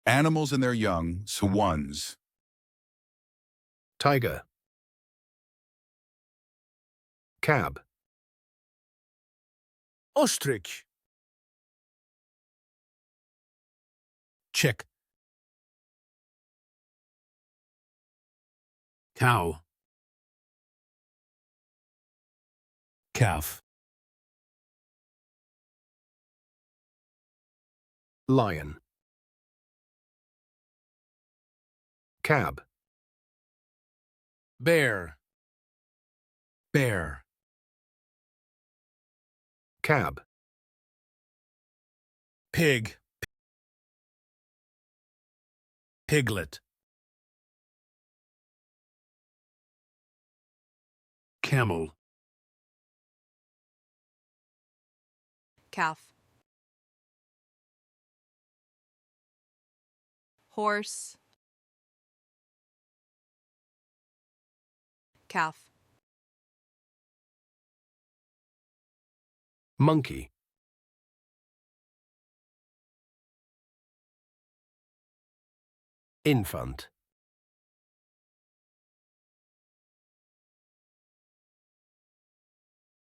Animals and their young, swans. Tiger. Cab. Ostrich. Chick. Cow. Calf. Lion. Cab. Bear. Bear. Cab. Pig. Piglet. Camel. Calf. Horse. Calf. Monkey. Infant.